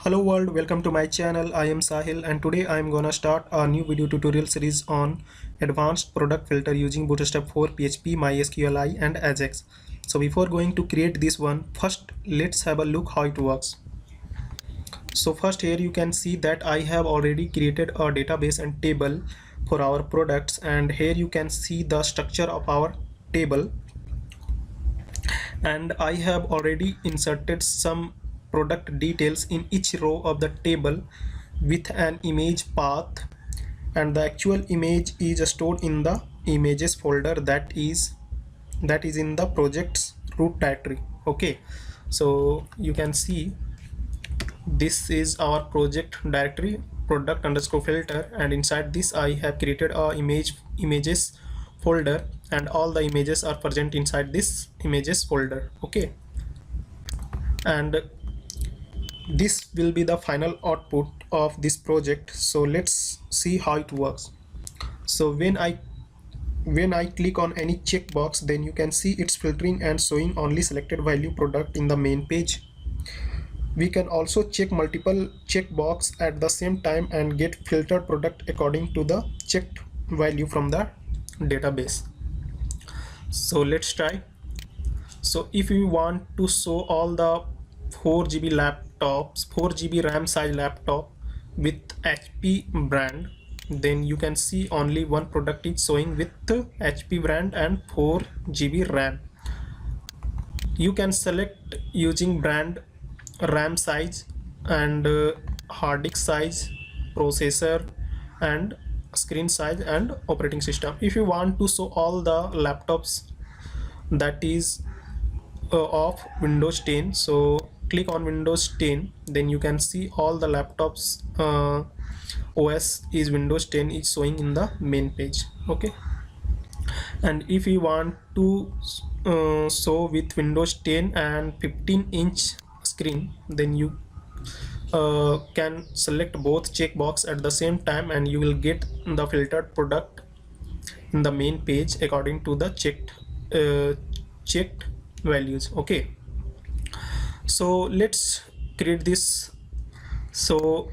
Hello world, welcome to my channel. I am Sahil and today I am gonna start a new video tutorial series on advanced product filter using Bootstrap 4, PHP, MySQLi and Ajax. So before going to create this one, first let's have a look how it works. So first here you can see that I have already created a database and table for our products, and here you can see the structure of our table, and I have already inserted some product details in each row of the table with an image path, and the actual image is stored in the images folder that is in the project's root directory. Okay, so you can see this is our project directory, product underscore filter, and inside this I have created a images folder, and all the images are present inside this images folder. Okay, and this will be the final output of this project. So let's see how it works. So when I click on any checkbox, then you can see it's filtering and showing only selected value product in the main page. We can also check multiple checkbox at the same time and get filtered product according to the checked value from the database. So let's try. So if you want to show all the 4 GB laptops, 4 GB RAM size laptop with HP brand, then you can see only one product is showing with HP brand and 4 GB RAM. You can select using brand, RAM size, and hard disk size, processor, and screen size, and operating system. If you want to show all the laptops that is of Windows 10, so click on Windows 10, then you can see all the laptops OS is Windows 10 is showing in the main page. Okay, and if you want to show with Windows 10 and 15-inch screen, then you can select both checkbox at the same time, and you will get the filtered product in the main page according to the checked values. Okay, so let's create this. So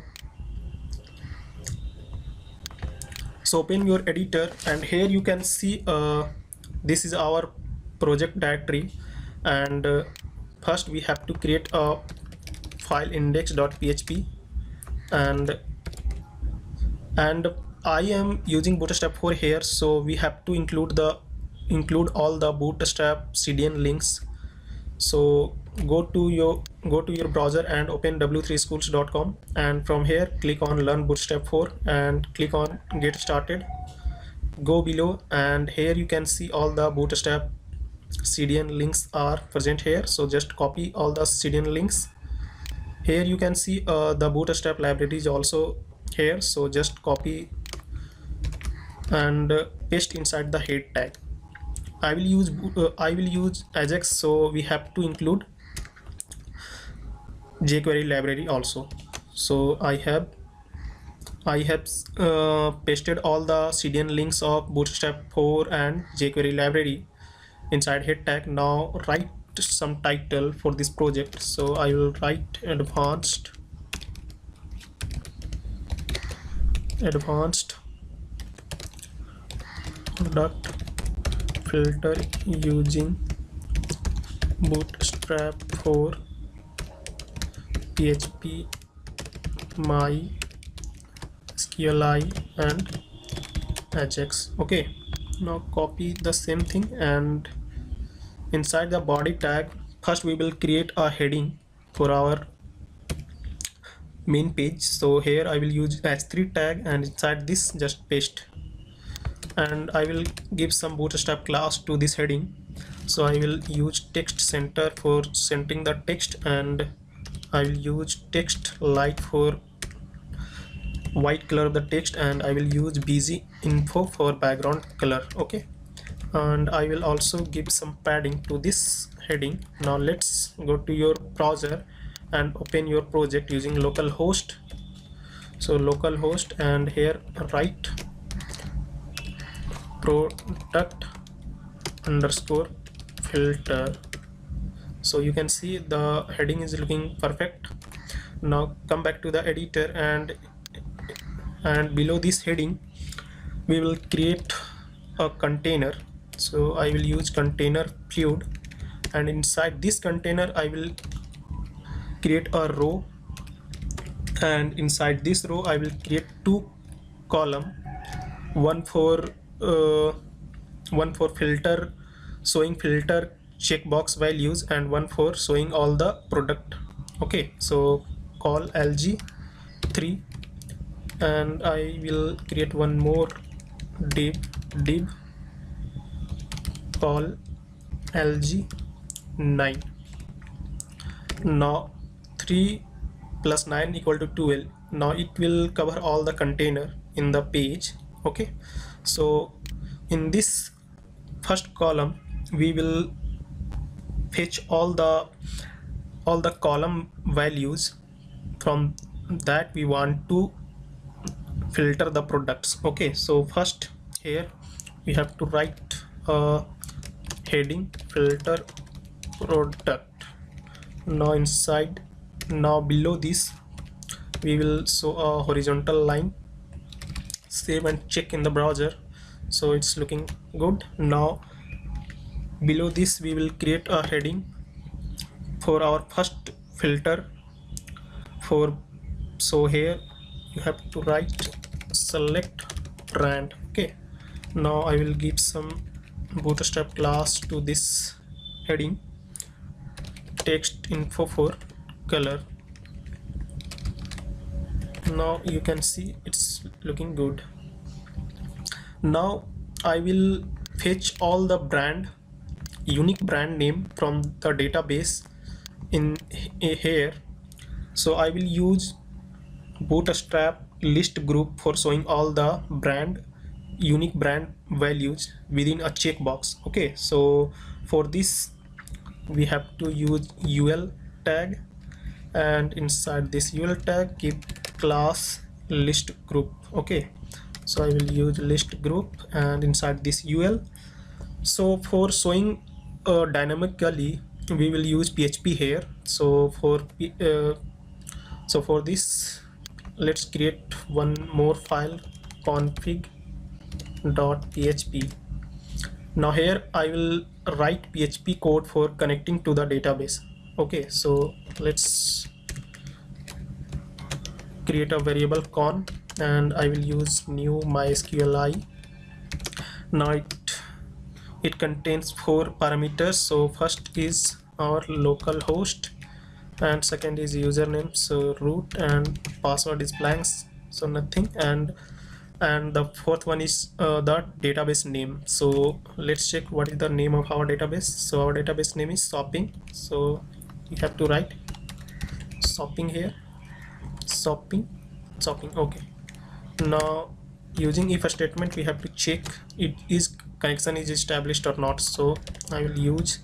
open your editor, and here you can see this is our project directory, and first we have to create a file index.php, and I am using Bootstrap 4 here, so we have to include all the Bootstrap CDN links. So go to your browser and open w3schools.com, and from here click on learn Bootstrap 4 and click on get started. Go below, and here you can see all the Bootstrap CDN links are present here, so just copy all the CDN links. Here you can see the Bootstrap library is also here, so just copy and paste inside the head tag. I will use Ajax, so we have to include jQuery library also. So I have pasted all the CDN links of Bootstrap 4 and jQuery library inside head tag. Now write some title for this project. So I will write advanced product filter using Bootstrap 4, PHP, MySQLi and Ajax. Okay, now copy the same thing, and inside the body tag, first we will create a heading for our main page. So here I will use h3 tag, and inside this just paste, and I will give some Bootstrap class to this heading. So I will use text center for centering the text, and I will use text light for white color of the text, and I will use busy info for background color. Okay, and I will also give some padding to this heading. Now let's go to your browser and open your project using localhost. So localhost, and here write product underscore filter So you can see the heading is looking perfect. Now come back to the editor, and below this heading we will create a container. So I will use container fluid, and inside this container I will create a row, and inside this row I will create two column, one for uh, one for filter, showing filter checkbox values, and one for showing all the product. Okay, so call lg3, and I will create one more div call lg9. Now 3 plus 9 equal to 12. Now it will cover all the container in the page. Okay, so in this first column we will fetch all the column values. From that we want to filter the products. Okay, so first here we have to write a heading filter product. Now below this we will show a horizontal line. Save and check in the browser, so it's looking good. Now below this we will create a heading for our first filter. So here you have to write select brand. Okay, now I will give some Bootstrap class to this heading, text info for color. Now you can see it's looking good. Now I will fetch all the unique brand name from the database in here. So I will use Bootstrap list group for showing all the unique brand values within a checkbox. Okay, so for this we have to use ul tag, and inside this ul tag keep class list group. Okay, so I will use list group, and inside this ul. So for showing dynamically we will use PHP here. So for this let's create one more file, config.php. Now here I will write PHP code for connecting to the database. Okay, so let's create a variable con, and I will use new MySQLi. Now it contains 4 parameters. So first is our local host, and second is username, so root, and password is blanks, so nothing, and the fourth one is the database name. So let's check what is the name of our database. So our database name is shopping, so you have to write shopping here, shopping. Okay, now using if statement we have to check connection is established or not. So I will use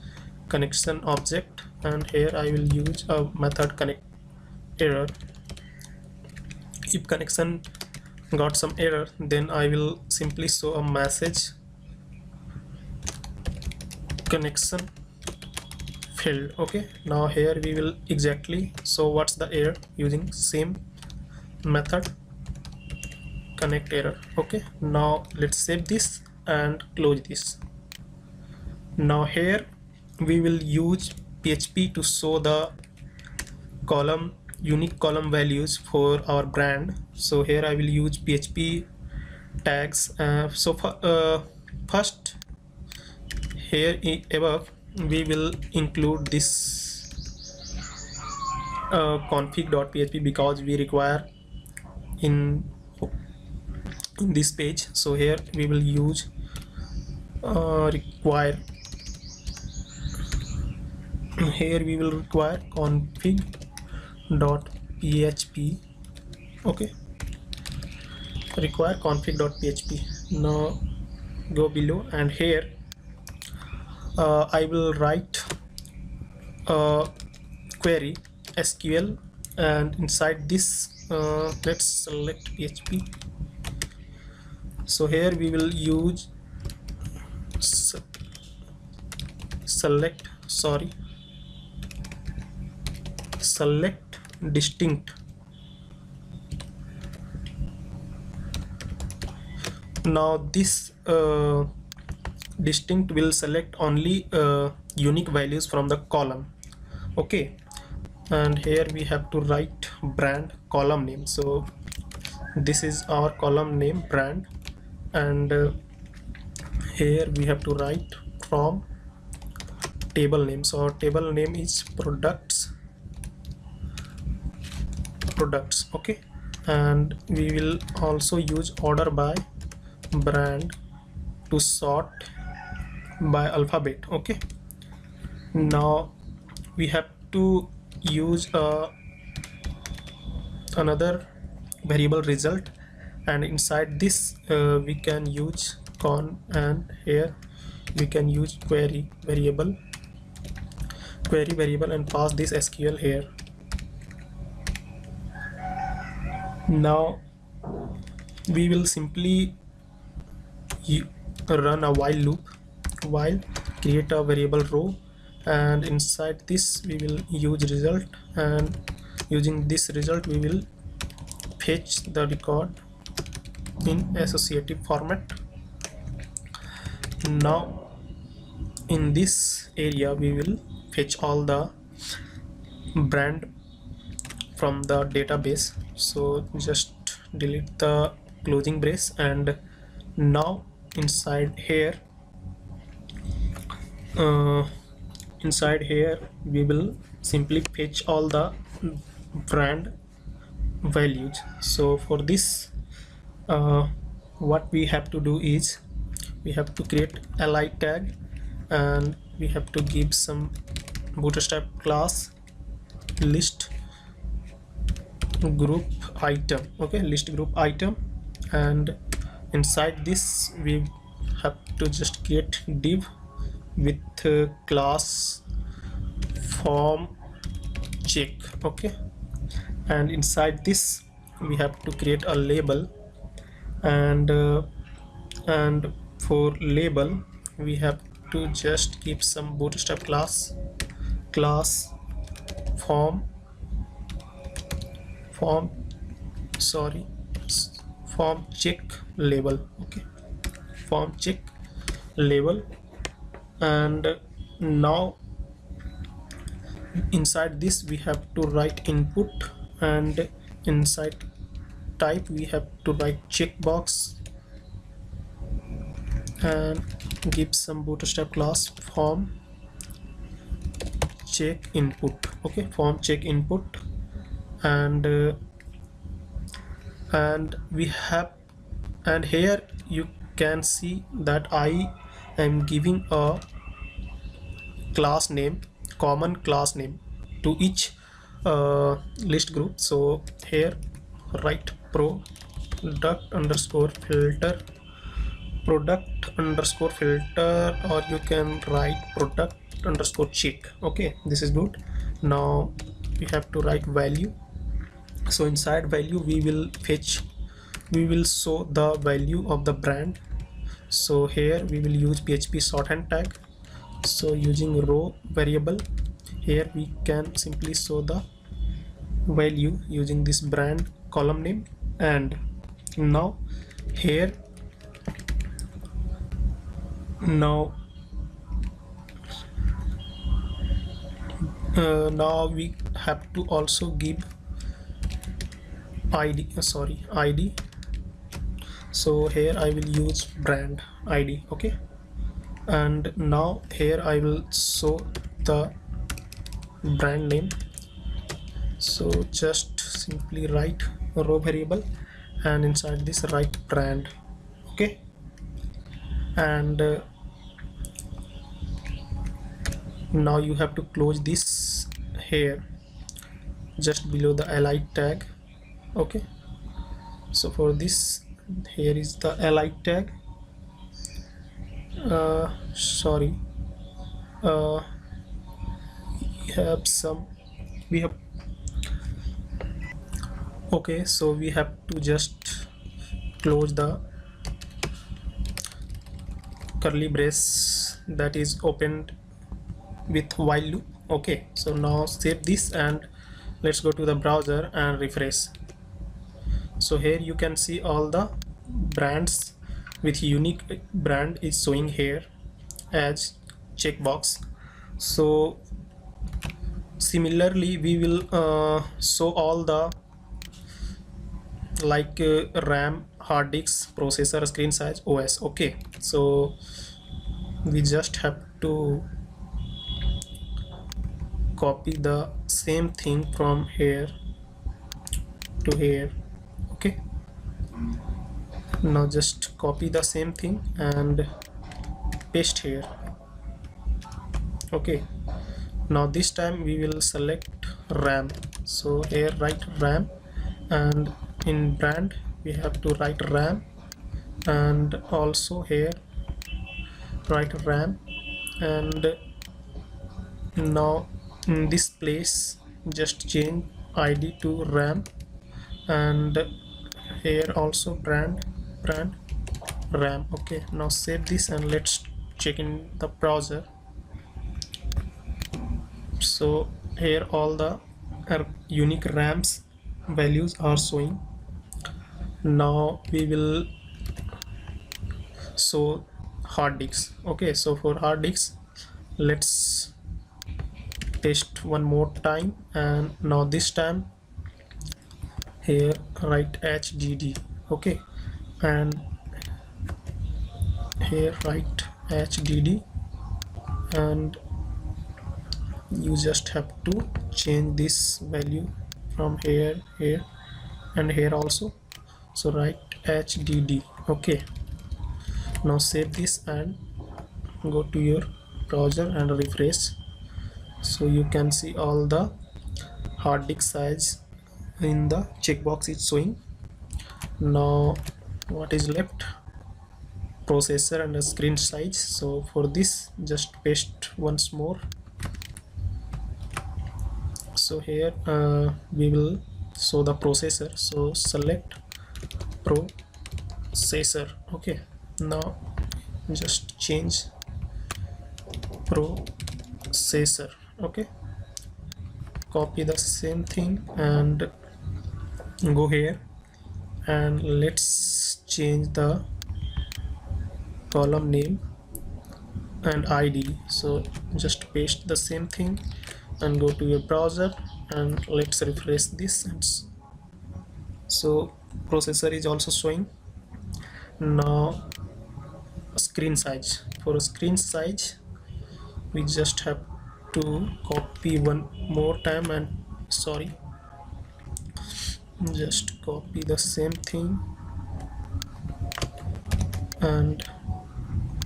connection object, and here I will use a method connect error. If connection got some error, then I will simply show a message connection failed. Okay, now here we will exactly show what's the error using same method connect error. Okay, now let's save this and close this. Now here we will use PHP to show the unique column values for our brand. So here I will use PHP tags. First here above we will include this config.php because we require in this page. So here we will use require config.php. okay, require config.php. Now go below, and here I will write query SQL, and inside this let's select PHP. So here we will use select distinct. Now this distinct will select only unique values from the column. Okay, and here we have to write brand column name. So this is our column name, brand, and here we have to write from table name. So our table name is products. Okay, and we will also use order by brand to sort by alphabet. Okay, now we have to use another variable result, and inside this we can use con, and here we can use query variable and pass this SQL here. Now we will simply run a while loop, while create a variable row, and inside this we will use result, and using this result we will fetch the record in associative format. Now in this area we will fetch all the brand from the database. So just delete the closing brace, and now inside here we will simply fetch all the brand values. So for this what we have to do is we have to create li tag, and we have to give some Bootstrap class list group item. Okay, list group item, and inside this we have to just create div with class form check. Okay, and inside this we have to create a label, and for label we have to just keep some Bootstrap class form check label. Okay, form check label, and now inside this we have to write input, and inside type we have to write checkbox, and give some Bootstrap class form check input. Okay, form check input, and we have, and here you can see that I am giving a class name, common class name to each list group. So here write product underscore filter, or you can write product underscore check. Okay, this is good. Now we have to write value. So inside value we will show the value of the brand. So here we will use PHP shorthand tag. So using row variable, here we can simply show the value using this brand column name, and now here now we have to also give id. So here I will use brand id. Okay, and now here I will show the brand name. So just simply write a row variable, and inside this write brand. Okay, and now you have to close this here just below the li tag. Okay, so for this here is the li tag. We have okay, so we have to just close the curly brace that is opened with while loop. Okay, so now save this and let's go to the browser and refresh. So here you can see all the brands with unique brand is showing here as checkbox. So similarly we will show all the like RAM, hard disk, processor, screen size, OS. Okay, so we just have to copy the same thing from here to here. Okay, now just copy the same thing and paste here. Okay, now this time we will select RAM. So here write RAM, and in brand we have to write RAM, and also here write RAM. And now in this place just change ID to RAM, and here also brand RAM. Okay, now save this and let's check in the browser. So here all the unique RAMs values are showing. Now we will show hard disks. Okay, so for hard disks let's paste one more time, and now this time here write HDD. Okay, and here write HDD, and you just have to change this value from here, and here also. So write HDD. Okay, now save this and go to your browser and refresh. So you can see all the hard disk size in the checkbox is showing. Now what is left? Processor and a screen size. So for this just paste once more. So here we will show the processor, so select processor. Okay, now just change processor. Okay, copy the same thing and go here, and let's change the column name and ID. So just paste the same thing and go to your browser, and let's refresh this. And so processor is also showing. Now screen size. For screen size we just have to copy one more time, and just copy the same thing and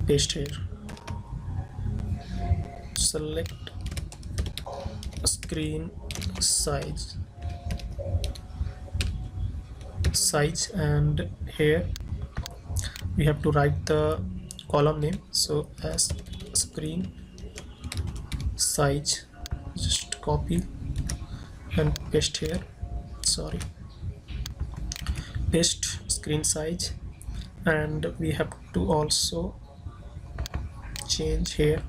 paste here. Select screen size, and here we have to write the column name. So as screen size, just copy and paste here. Paste screen size, and we have to also change here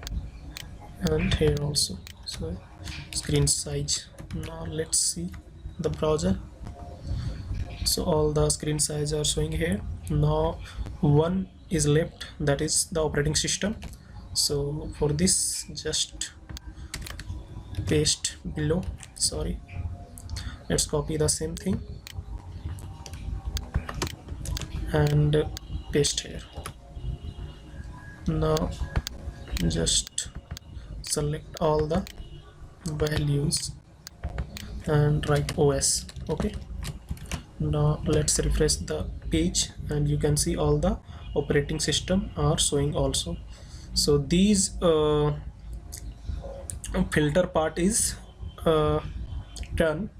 and here also. So screen size. Now let's see the browser. So all the screen size are showing here. Now one is left, that is the operating system. So for this just paste below. Let's copy the same thing and paste here. Now just select all the values and write OS. Okay, now let's refresh the page, and you can see all the operating system are showing also. So these filter part is done.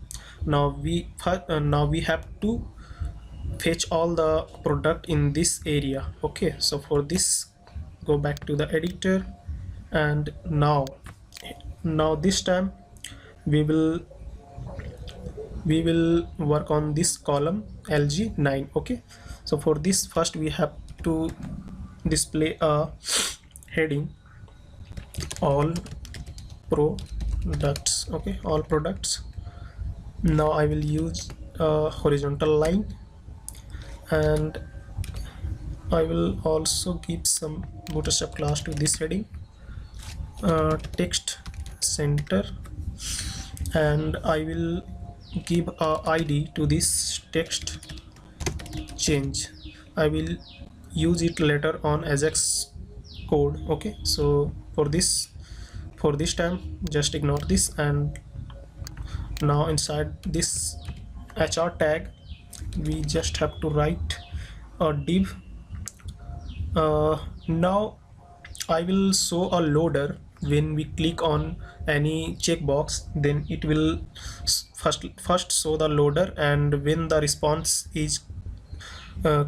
Now we have to fetch all the product in this area. Okay, so for this go back to the editor, and now this time we will work on this column LG9. Okay, so for this first we have to display a heading all products. Okay, all products, Now I will use a horizontal line, and I will also give some Bootstrap class to this heading, text center, and I will give a ID to this text change. I will use it later on Ajax code. Okay, so for this time just ignore this. And now inside this HR tag we just have to write a div. Now I will show a loader. When we click on any checkbox, then it will first show the loader, and when the response is uh,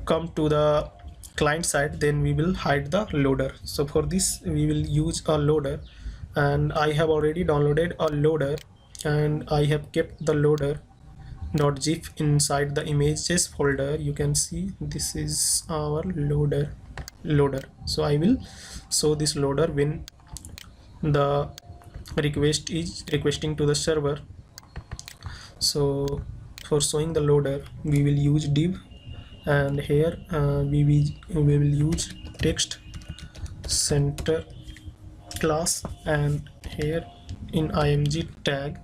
come to the client side, then we will hide the loader. So for this we will use a loader, and I have already downloaded a loader, and I have kept the loader .zip inside the images folder. You can see this is our loader. So I will show this loader when the request is requesting to the server. So for showing the loader we will use div, and here we will use text center class, and here in img tag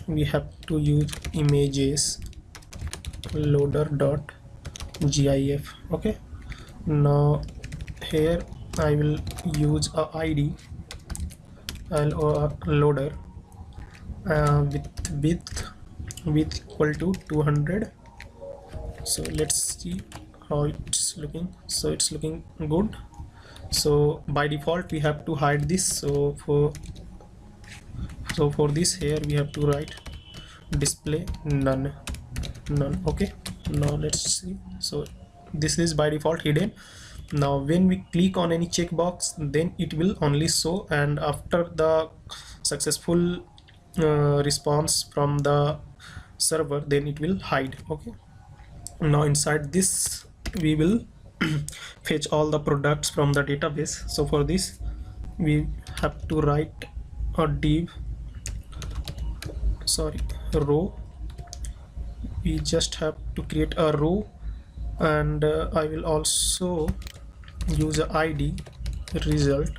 we have to use images loader dot gif. Okay, now here I will use a id or a loader with equal to 200. So let's see how it's looking. So it's looking good. So by default we have to hide this. So for this here we have to write display none. Okay, now let's see. So this is by default hidden. Now when we click on any checkbox, then it will only show, and after the successful response from the server, then it will hide. Okay, now inside this we will fetch all the products from the database. So for this we have to write a row. We just have to create a row, and I will also use a id result.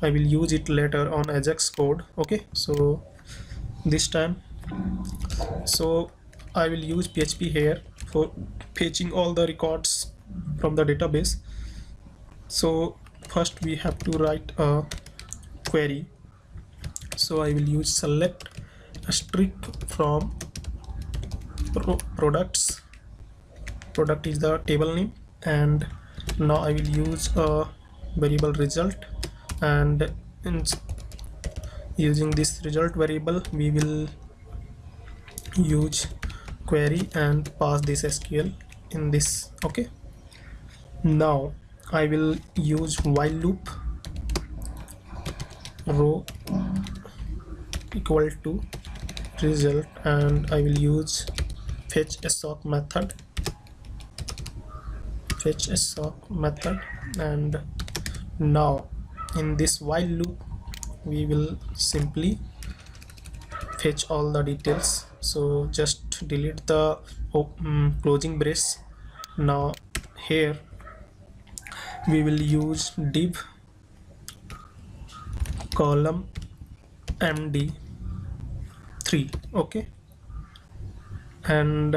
I will use it later on Ajax code. Okay, so this time, so I will use PHP here for fetching all the records from the database. So first we have to write a query. So I will use select asterisk from products. Product is the table name, and now I will use a variable result, and using this result variable we will use query and pass this SQL in this. Okay, now I will use while loop row equal to result, and I will use fetch a sock method, and now in this while loop we will simply fetch all the details. So just delete the closing brace. Now here we will use div column md3. okay, and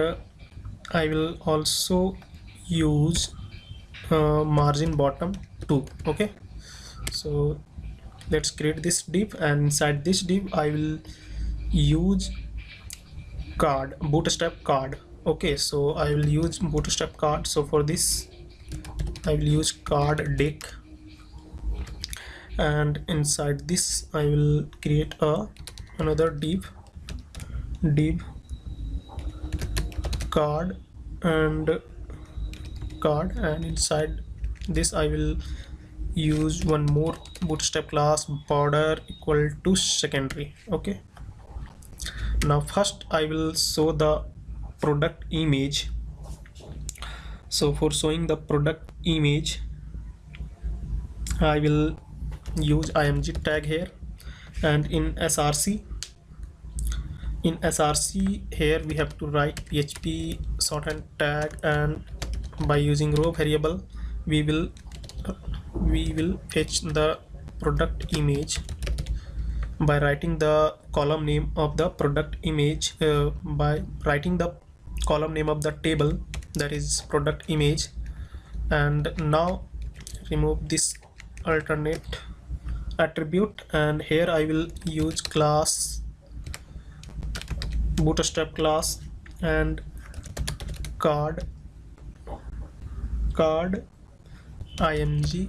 I will also use margin bottom 2. okay, so let's create this div, and inside this div I will use bootstrap card. Okay, so I will use bootstrap card. So for this I will use card deck, and inside this I will create another div card, and inside this I will use one more bootstrap class border equal to secondary. Okay, now first I will show the product image. So for showing the product image I will use img tag here, and in src in src here we have to write php sort and tag, and by using row variable we will fetch the product image by writing the column name of the product image, by writing the column name of the table, that is product image. And now remove this alternate attribute, and here I will use class bootstrap class and card img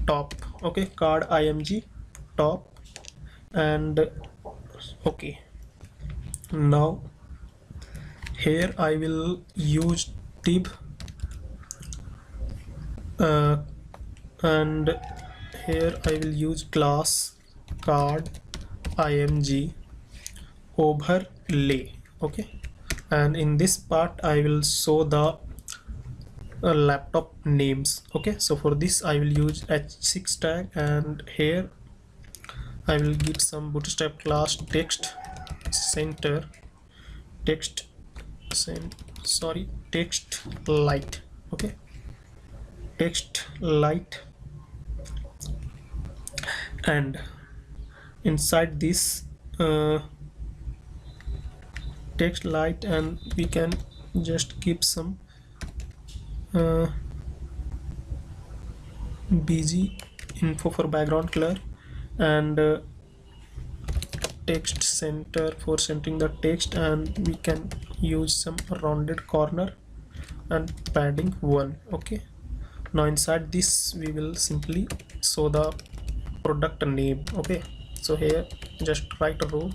top. Okay, card img top, and okay. Now here I will use div, and here I will use class card img overlay. Okay, and in this part I will show the laptop names. Okay, so for this I will use h6 tag, and here I will give some bootstrap class text center text light. Okay, text light, and inside this text light, and we can just keep some bg info for background color, and text center for centering the text, and we can use some rounded corner and padding 1. Okay, now inside this we will simply show the product name. Okay, so here just write a row,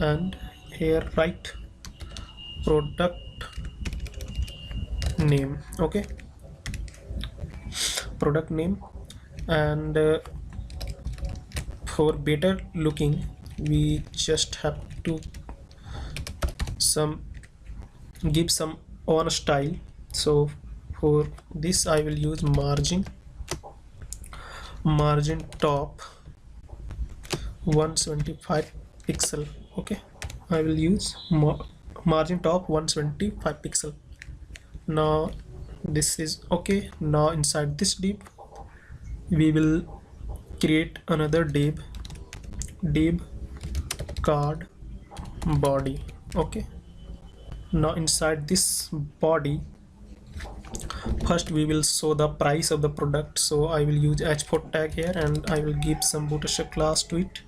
and here write product name. Okay, product name, and for better looking we just have to give some on style. So for this I will use margin top 175 pixel. Okay, I will use margin top 125 pixel. Now this is okay. Now inside this div we will create another div card body. Okay, now inside this body first we will show the price of the product, so I will use h4 tag here, and I will give some bootstrap class to it.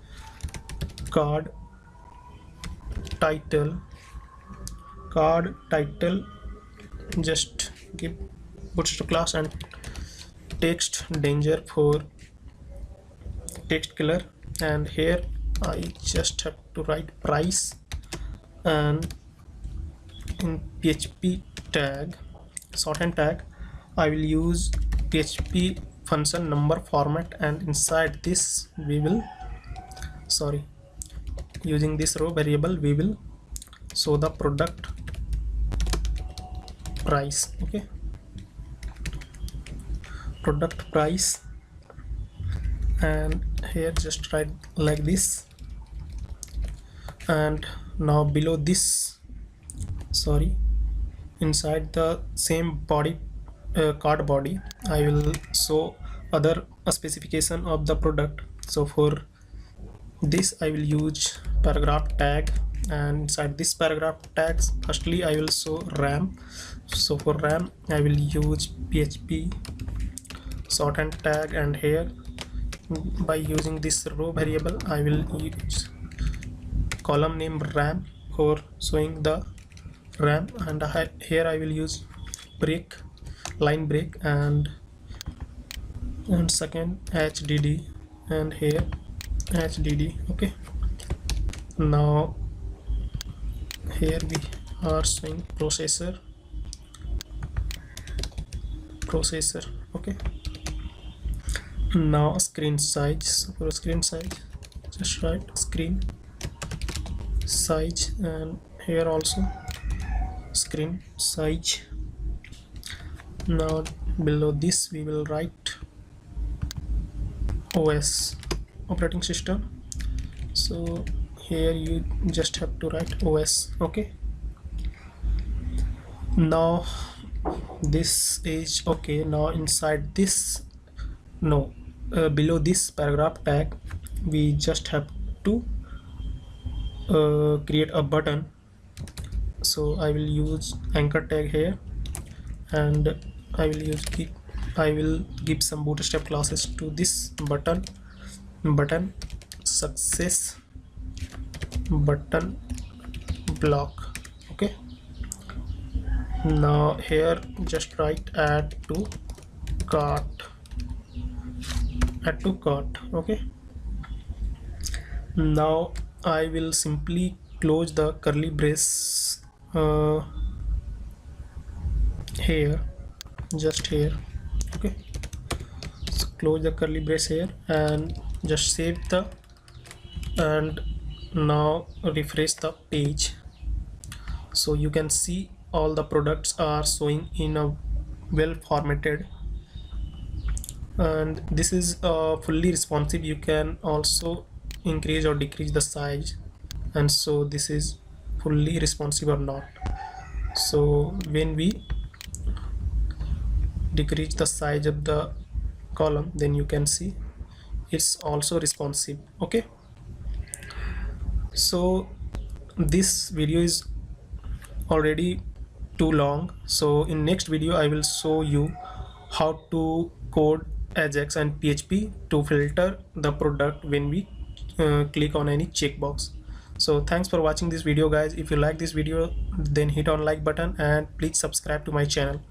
Card title, just give bootstrap class, and text danger for text color, and here I just have to write price, and in PHP tag sort and tag I will use PHP function number format, and inside this we will using this row variable we will show the product price. Okay, product price, and here just write like this, and now below this inside the same body card body I will show other specification of the product. So for this I will use paragraph tag, and inside this paragraph tags firstly I will show RAM. So for RAM I will use PHP sort and tag, and here by using this row variable I will use column name RAM for showing the RAM, and here I will use line break, and second HDD, and here HDD. Okay, now here we are showing processor. Okay, now screen size. For screen size just write screen size, and here also screen size. Now below this we will write OS operating system. So here you just have to write OS. Okay, now this is okay. Now inside this, no, below this paragraph tag we just have to create a button. So I will use anchor tag here, and I will give some Bootstrap classes to this button success button block. Okay, now here just write add to cart. Okay, now I will simply close the curly brace here, just here. Okay, so close the curly brace here and just save and now refresh the page. So you can see all the products are showing in a well formatted, and this is fully responsive. You can also increase or decrease the size, and so this is fully responsive or not. So when we decrease the size of the column, then you can see it's also responsive. Okay, so this video is already too long, so in next video I will show you how to code Ajax and PHP to filter the product when we click on any checkbox. So thanks for watching this video, guys. If you like this video, then hit on like button and please subscribe to my channel.